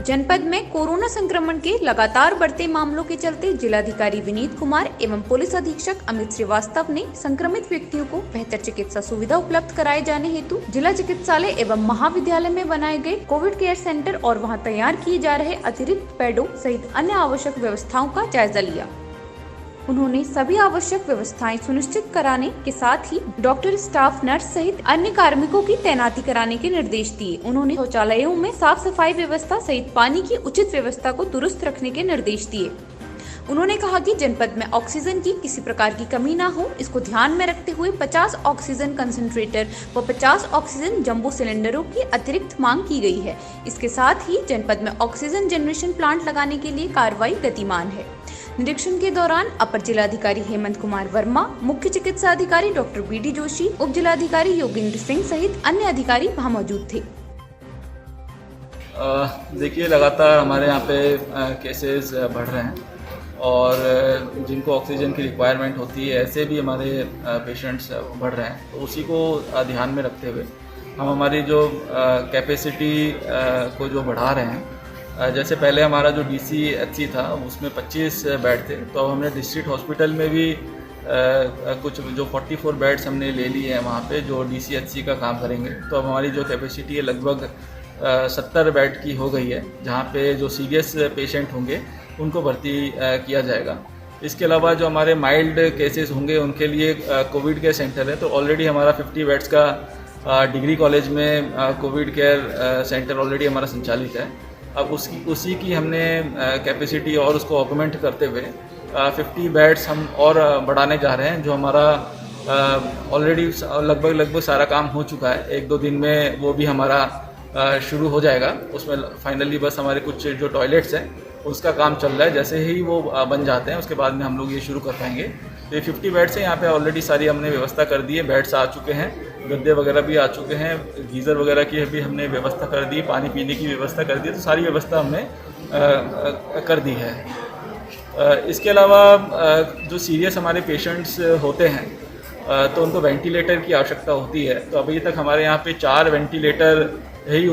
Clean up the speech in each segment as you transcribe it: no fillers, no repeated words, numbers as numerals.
जनपद में कोरोना संक्रमण के लगातार बढ़ते मामलों के चलते जिलाधिकारी विनीत कुमार एवं पुलिस अधीक्षक अमित श्रीवास्तव ने संक्रमित व्यक्तियों को बेहतर चिकित्सा सुविधा उपलब्ध कराए जाने हेतु जिला चिकित्सालय एवं महाविद्यालय में बनाए गए कोविड केयर सेंटर और वहां तैयार किए जा रहे अतिरिक्त बेडों सहित अन्य आवश्यक व्यवस्थाओं का जायजा लिया। उन्होंने सभी आवश्यक व्यवस्थाएं सुनिश्चित कराने के साथ ही डॉक्टर, स्टाफ, नर्स सहित अन्य कार्मिकों की तैनाती कराने के निर्देश दिए। उन्होंने शौचालयों में साफ सफाई व्यवस्था सहित पानी की उचित व्यवस्था को दुरुस्त रखने के निर्देश दिए। उन्होंने कहा कि जनपद में ऑक्सीजन की किसी प्रकार की कमी न हो, इसको ध्यान में रखते हुए 50 ऑक्सीजन कंसंट्रेटर व 50 ऑक्सीजन जंबो सिलेंडरों की अतिरिक्त मांग की गई है। इसके साथ ही जनपद में ऑक्सीजन जनरेशन प्लांट लगाने के लिए कार्रवाई गतिमान है। निरीक्षण के दौरान अपर जिलाधिकारी हेमंत कुमार वर्मा, मुख्य चिकित्सा अधिकारी डॉक्टर BD जोशी, उप जिलाधिकारी योगेंद्र सिंह सहित अन्य अधिकारी वहां मौजूद थे। देखिए, लगातार हमारे यहाँ पे केसेस बढ़ रहे हैं और जिनको ऑक्सीजन की रिक्वायरमेंट होती है ऐसे भी हमारे पेशेंट्स बढ़ रहे हैं। तो उसी को ध्यान में रखते हुए हम हमारी जो कैपेसिटी को जो बढ़ा रहे हैं, जैसे पहले हमारा जो DCHC था उसमें 25 बेड थे, तो अब हमने डिस्ट्रिक्ट हॉस्पिटल में भी कुछ जो 44 बेड्स हमने ले लिए हैं वहाँ पे जो DCHC का काम करेंगे। तो अब हमारी जो कैपेसिटी है लगभग 70 बेड की हो गई है, जहाँ पे जो सीरियस पेशेंट होंगे उनको भर्ती किया जाएगा। इसके अलावा जो हमारे माइल्ड केसेस होंगे उनके लिए कोविड केयर सेंटर है, तो ऑलरेडी हमारा 50 बेड्स का डिग्री कॉलेज में कोविड केयर सेंटर ऑलरेडी हमारा संचालित है। अब उसी की हमने कैपेसिटी और उसको ऑगमेंट करते हुए 50 बेड्स हम और बढ़ाने जा रहे हैं, जो हमारा ऑलरेडी लगभग सारा काम हो चुका है। 1-2 दिन में वो भी हमारा शुरू हो जाएगा। उसमें फाइनली बस हमारे कुछ जो टॉयलेट्स हैं उसका काम चल रहा है, जैसे ही वो बन जाते हैं उसके बाद में हम लोग ये शुरू कर पाएंगे। तो ये 50 बेड्स हैं, यहाँ पे ऑलरेडी सारी हमने व्यवस्था कर दी है, बेड्स आ चुके हैं, गद्दे वगैरह भी आ चुके हैं, गीज़र वगैरह की भी हमने व्यवस्था कर दी, पानी पीने की व्यवस्था कर दी, तो सारी व्यवस्था हमने कर दी है। इसके अलावा जो सीरियस हमारे पेशेंट्स होते हैं तो उनको वेंटिलेटर की आवश्यकता होती है। तो अभी तक हमारे यहाँ पे 4 वेंटिलेटर ही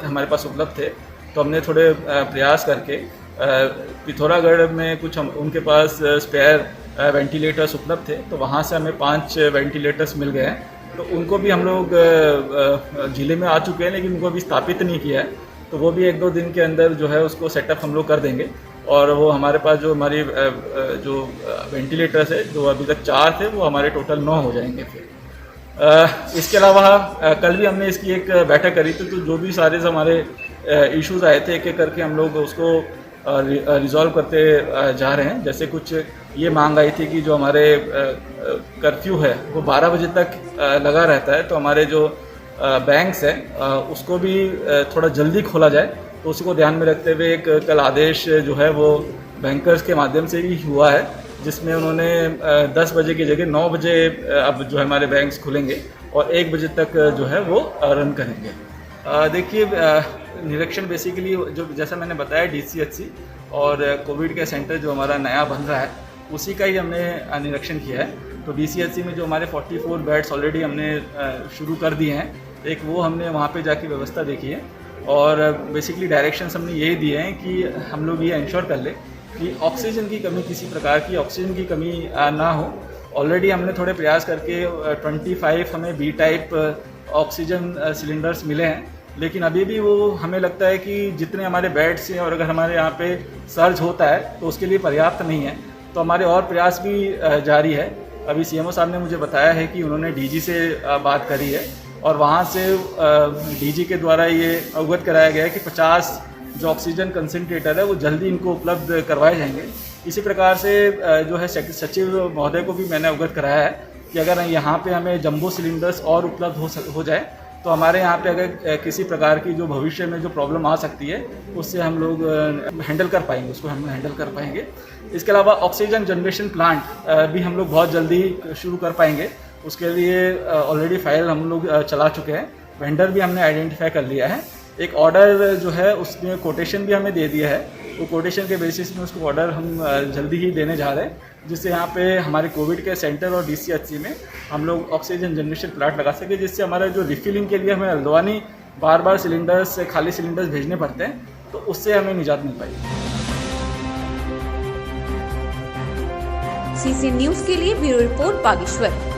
हमारे पास उपलब्ध थे। तो हमने थोड़े प्रयास करके पिथौरागढ़ में कुछ उनके पास स्पेयर वेंटिलेटर्स उपलब्ध थे, तो वहाँ से हमें 5 वेंटिलेटर्स मिल गए हैं। तो उनको भी हम लोग जिले में आ चुके हैं, लेकिन उनको अभी स्थापित नहीं किया है। तो वो भी 1-2 दिन के अंदर जो है उसको सेटअप हम लोग कर देंगे और वो हमारे पास जो हमारी जो वेंटिलेटर्स है, जो अभी तक 4 थे, वो हमारे टोटल 9 हो जाएंगे फिर। इसके अलावा कल भी हमने इसकी एक बैठक करी थी, तो जो भी सारे हमारे इश्यूज़ आए थे एक एक करके हम लोग उसको रिज़ॉल्व करते जा रहे हैं। जैसे कुछ ये मांग आई थी कि जो हमारे कर्फ्यू है वो 12 बजे तक लगा रहता है, तो हमारे जो बैंक्स हैं उसको भी थोड़ा जल्दी खोला जाए। तो उसी को ध्यान में रखते हुए एक कल आदेश जो है वो बैंकर्स के माध्यम से ही हुआ है, जिसमें उन्होंने 10 बजे की जगह 9 बजे अब जो है हमारे बैंक्स खुलेंगे और 1 बजे तक जो है वो रन करेंगे। देखिए, निरीक्षण बेसिकली जो जैसा मैंने बताया DCHC और कोविड केयर सेंटर जो हमारा नया बन रहा है उसी का ही हमने निरीक्षण किया है। तो DCHC में जो हमारे 44 बेड्स ऑलरेडी हमने शुरू कर दिए हैं, एक वो हमने वहाँ पे जाके व्यवस्था देखी है और बेसिकली डायरेक्शंस हमने यही दिए हैं कि हम लोग ये इंश्योर कर लें कि ऑक्सीजन की कमी, किसी प्रकार की ऑक्सीजन की कमी ना हो। ऑलरेडी हमने थोड़े प्रयास करके 25 हमें B टाइप ऑक्सीजन सिलेंडर्स मिले हैं, लेकिन अभी भी वो हमें लगता है कि जितने हमारे बेड्स हैं और अगर हमारे यहाँ पे सर्ज होता है तो उसके लिए पर्याप्त नहीं है। तो हमारे और प्रयास भी जारी है। अभी CMO साहब ने मुझे बताया है कि उन्होंने DG से बात करी है और वहाँ से DG के द्वारा ये अवगत कराया गया है कि 50 जो ऑक्सीजन कंसंट्रेटर है वो जल्दी इनको उपलब्ध करवाए जाएंगे। इसी प्रकार से जो है सचिव महोदय को भी मैंने अवगत कराया है कि अगर यहाँ पे हमें जंबो सिलेंडर्स और उपलब्ध हो जाए तो हमारे यहाँ पे अगर किसी प्रकार की जो भविष्य में जो प्रॉब्लम आ सकती है उससे हम लोग हैंडल कर पाएंगे, उसको हम हैंडल कर पाएंगे। इसके अलावा ऑक्सीजन जनरेशन प्लांट भी हम लोग बहुत जल्दी शुरू कर पाएंगे। उसके लिए ऑलरेडी फाइल हम लोग चला चुके हैं, वेंडर भी हमने आइडेंटिफाई कर लिया है। एक ऑर्डर जो है उसमें कोटेशन भी हमें दे दिया है, तो कोटेशन के बेसिस में उसको ऑर्डर हम जल्दी ही देने जा रहे हैं, जिससे यहाँ पे हमारे कोविड के सेंटर और DCHC में हम लोग ऑक्सीजन जनरेशन प्लांट लगा सके, जिससे हमारा जो रिफिलिंग के लिए हमें हल्द्वानी बार बार सिलेंडर्स, खाली सिलेंडर्स भेजने पड़ते हैं, तो उससे हमें निजात मिल पाएगी। सीसी न्यूज के लिए ब्यूरो रिपोर्ट बागेश्वर।